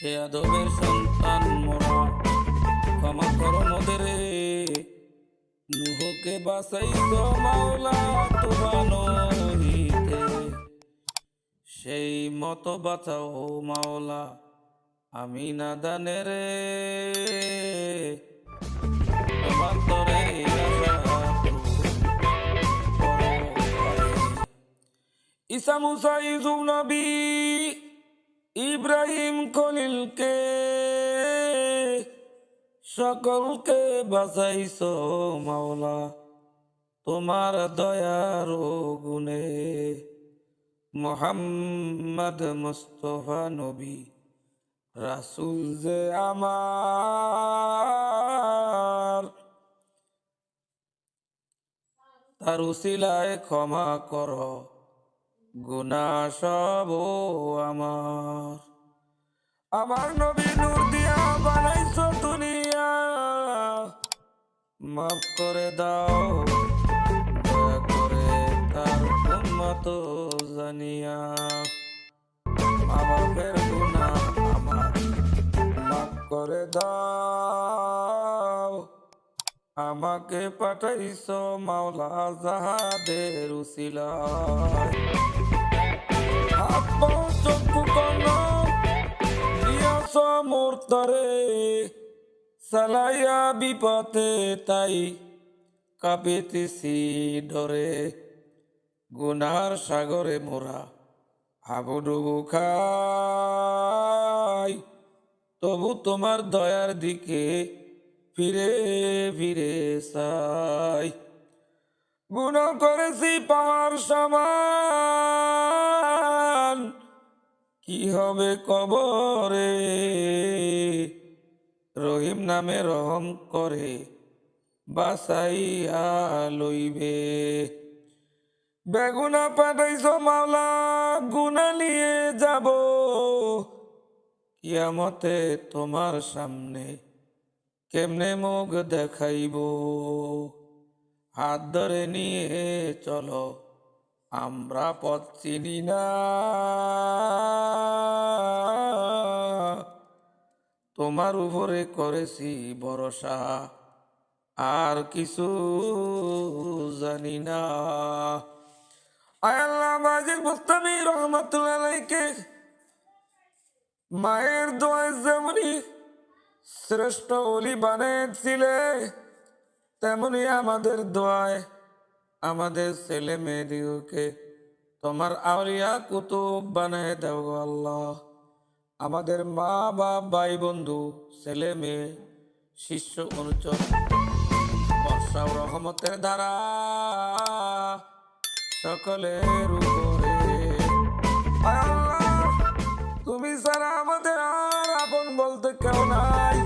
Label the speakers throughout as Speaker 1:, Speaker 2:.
Speaker 1: সে আদবের সন্তান মোরা, ক্ষমা করো মোদেরে। নুহকে বাঁচাইছ মাওলা তুফান হইতে, সেই মতো বাঁচাও মাওলা আমি নাদানে রে। তোমার তরে আশা করো পারে। ঈসা মুসা ইউসুফ নবী ইব্রাহিম খলিলকে সকলকে বাঁচাইছ মাওলা তোমার দয়ার গুণে। মোহাম্মদ মুস্তফা নবী রাসূল যে আমার, তার উসিলায় ক্ষমা কর গুনাহ সব আমার। আমার নবী নূর দিয়া বানাইছো দুনিয়া, মাফ করে দাও দয়া করে তার উম্মত জানিয়া। মা বাপের গুনাহ আমার মাফ করে দাও, আমাকে পাঠাইছো মাওলা জাহাদের উসিলায়। হাত পাও চক্ষু কর্ণ দিয়াছ মোর তরে, চালাইয়া বিপথে তাই কাঁপিতেছি ডরে। গুনার সাগরে মোরা হাবুডুবু খাই, তবু তোমার দয়ার দিকে ফিরে ফিরে চাই। গুনাহ করেছি পাহাড় সমান, কি হবে কবরে। রহিম নামে রহম করে বাসাইয়া লইবে। বেগুনা পাঠাইছ মাওলা গুনা নিয়ে যাব, কিয়ামতে তোমার সামনে কেমনে মুখ দেখাইব। হাত ধরে নিয়ে চলো আমরা পথ চিনি না, তোমার উপরে করেছি ভরসা আর কিছু জানি না। আয় আল্লাহ মাজিদ মুস্তামি রহমাতুল্লাহ আলাইকে মায়ের দোয়ায় যেমনি শ্রেষ্ঠ ওলি বানিয়েছিলে, তেমনি আমাদের দোয়ায় আমাদের ছেলে মেয়েদিওকে তোমার আউলিয়া কুতুব বানায় দাও গো আল্লাহ। আমাদের মা বাপ ভাই বন্ধু ছেলে মেয়ে শিষ্য অনুচর বর্ষা ও রহমতের দ্বারা সকলের উপরে। আয় আল্লাহ, তুমি ছাড়া আমাদের আর আপন বলতে কেউ নাই।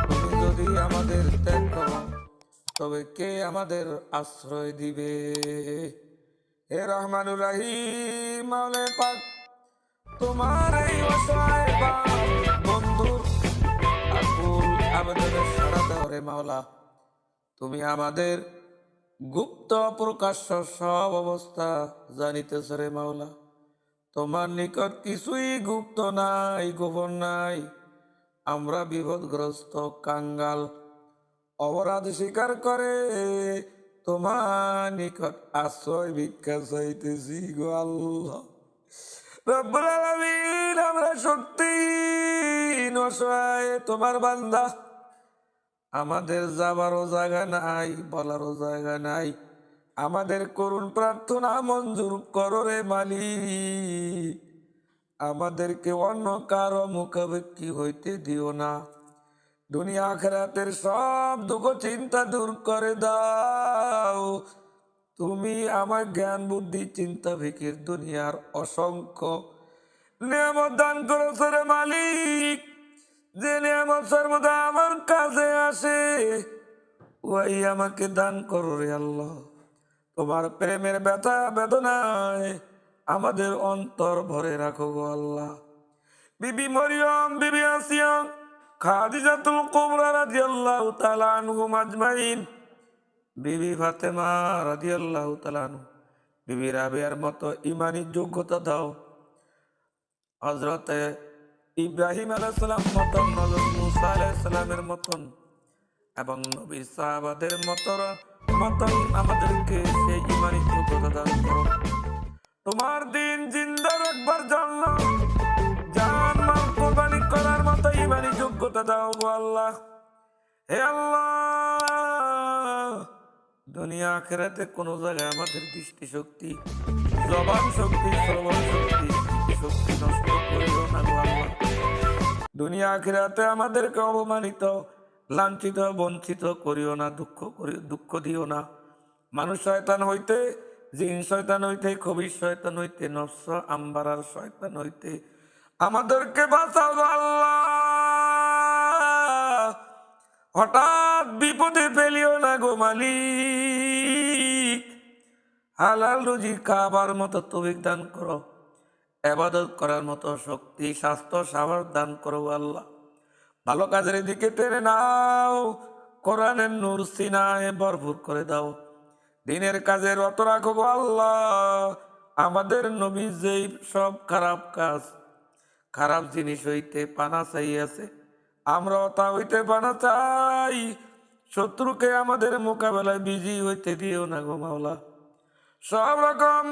Speaker 1: তুমি যদি আমাদের ত্যাগ করো তবে কে আমাদের আশ্রয় দিবে। হে রহমানুর রহিম মাওলা পাক, তোমার এই অসহায় বন্ধুর আকুল আবেদনের সাড়া দাও রে মাওলা। তুমি আমাদের গুপ্ত প্রকাশ্য সব অবস্থা জানিতেছ রে মাওলা। তোমার নিকট কিছুই গুপ্ত নাই, গোপন নাই। আমরা বিপদগ্রস্ত কাঙ্গাল অপরাধ স্বীকার করে তোমার নিকট আশ্রয় ভিক্ষা চাইতেছি গো আল্লাহ। রব্বুল আলামিন, আমরা শক্তিহীন অসহায় তোমার বান্দা, আমাদের যাবারও জায়গা নাই, বলারও জায়গা নাই। আমাদের করুণ প্রার্থনা মঞ্জুর করো রে মালিক। আমাদেরকে অন্য কারো মুখাপেক্ষী হইতে দিও না। দুনিয়া আখিরাতের সব দুঃখ চিন্তা দূর করে দাও। তুমি আমার জ্ঞান বুদ্ধি চিন্তা ফিকির দুনিয়ার অসংখ্য নিয়ামত দান করেছ রে মালিক। যে নিয়ামত সর্বদা আমার কাছে আসে, ওই আমাকে দান করো রে আল্লাহ। তোমার প্রেমের ব্যথা বেদনায় আমাদের অন্তর ভরে রাখো গো আল্লাহ। বিবি মরিয়ম, বিবি আসিয়া, খাদিজাতুল কুবরা রাদিয়াল্লাহু তাআলা আনহুম আজমাইন, বিবি ফাতেমা রাদিয়াল্লাহু তাআলা আনহু, বিবি রাবিয়ার মতো ইমানি যোগ্যতা দাও। হযরতে ইব্রাহিম আলাইহিস সালাম মতন, হযরত মুসা আলাইহিস সালামের মতন এবং নবীর সাহাবাদের মতন আমাদেরকে সেই ঈমানী যোগ্যতা দান করো। তোমার দিন জিন্দা রাখবার জন্য জান মাল কোরবানি করার মতো ঈমানী যোগ্যতা দাও গো আল্লাহ। হে আল্লাহ, দুনিয়া আখিরাতে কোনো জায়গায় আমাদের দৃষ্টি শক্তি, জবান শক্তি, শ্রবণ শক্তি, শক্তি নষ্ট করিও না গো আল্লাহ। দুনিয়া আখিরাতে আমাদেরকে অবমানিত, লাঞ্ছিত, বঞ্চিত করিও না, দুঃখ দিও না। মানুষ শয়তান হইতে, জিন শয়তান হইতে, খবির শয়তান হইতে, নফস আম্বারার শয়তান হইতে আমাদেরকে বাঁচাও গো আল্লাহ। হঠাৎ বিপদে ফেলিও না গো মালিক। হালাল রুজি খাবার মতো তৌফিক দান করো, ইবাদত করার মতো শক্তি, স্বাস্থ্য, সামর্থ্য দান করো আল্লাহ। ভালো কাজের দিকে টেনে নাও, কোরআনের নূর সিনায় ভরপুর করে দাও। দিনের কাজে রত রাখো গো আল্লাহ। আমাদের নবী যেই সব খারাপ কাজ, খারাপ জিনিস হইতে পানা চাইয়াছে, আমরা তা হইতে পানা চাই। শত্রুকে আমাদের মোকাবেলায় বিজয়ী হইতে দিও না গো মাওলা। সব রকম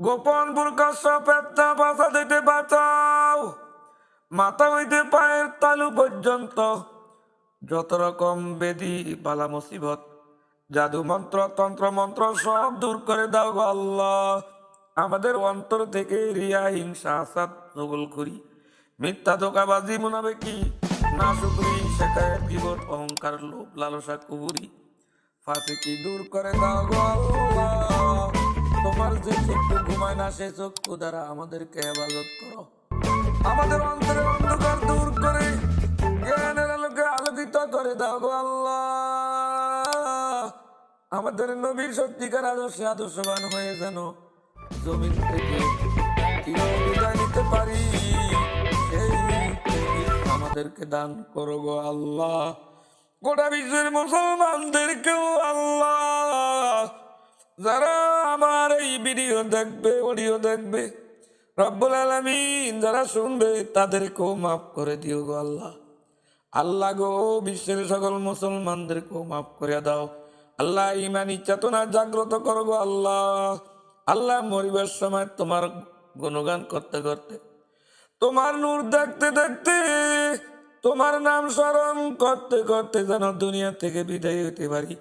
Speaker 1: গোপন প্রকাশ্য পেটনা বাঁচা দিতে বাঁচাও। মাথা হইতে পায়ের তালু পর্যন্ত যত রকম বেদি, বালা, মুসিবত, জাদু মন্ত্র, তন্ত্র মন্ত্র সব দূর করে দাও গো আল্লাহ। আমাদের অন্তর থেকে রিয়া, হিংসা, হাসাদ, চগলখড়ি, মিথ্যা, ধোঁকাবাজি, মুনাফিকি, নাশুকরি, শিকায়ত, গীবত, অহংকার, লোভ, লালসা, কুফরি, ফাসিকি দূর করে দাও গো আল্লাহ। তোমার যে চক্ষু ঘুমায় না সে চক্ষু দ্বারা আমাদেরকে হেফাজত করো। আমাদের অন্তরে অন্ধকার দূর করে জ্ঞানের আলোকে আলোকিত করে দাও গো আল্লাহ। আমাদের নবীর সত্যিকার আদর্শে আদর্শবান হয়ে যেন জমিন থেকে বিদায় নিতে পারি, সেই তৌফিক আমাদেরকে দান করো গো আল্লাহ। গোটা বিশ্বের মুসলমানদেরকেও আল্লাহ, যারা আমার এই ভিডিও দেখবে, অডিও দেখবে, রব্বুল আলামিন যারা শুনবে তাদেরকেও মাফ করে দিও গো আল্লাহ। আল্লাহ গো, বিশ্বের সকল মুসলমানদেরকেও মাফ করে দাও আল্লাহ। ইমানি চেতনা জাগ্রত করো গো আল্লাহ। আল্লাহ, মরিবার সময় তোমার গুণগান করতে করতে, তোমার নূর দেখতে দেখতে, তোমার নাম স্মরণ করতে করতে যেন দুনিয়া থেকে বিদায় হইতে পারি।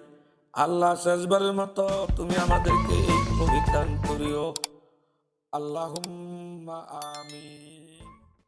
Speaker 1: আল্লাহ, শেষবারের মতো তুমি আমাদেরকে এই তৌফিক দান করিও। আল্লাহুম্মা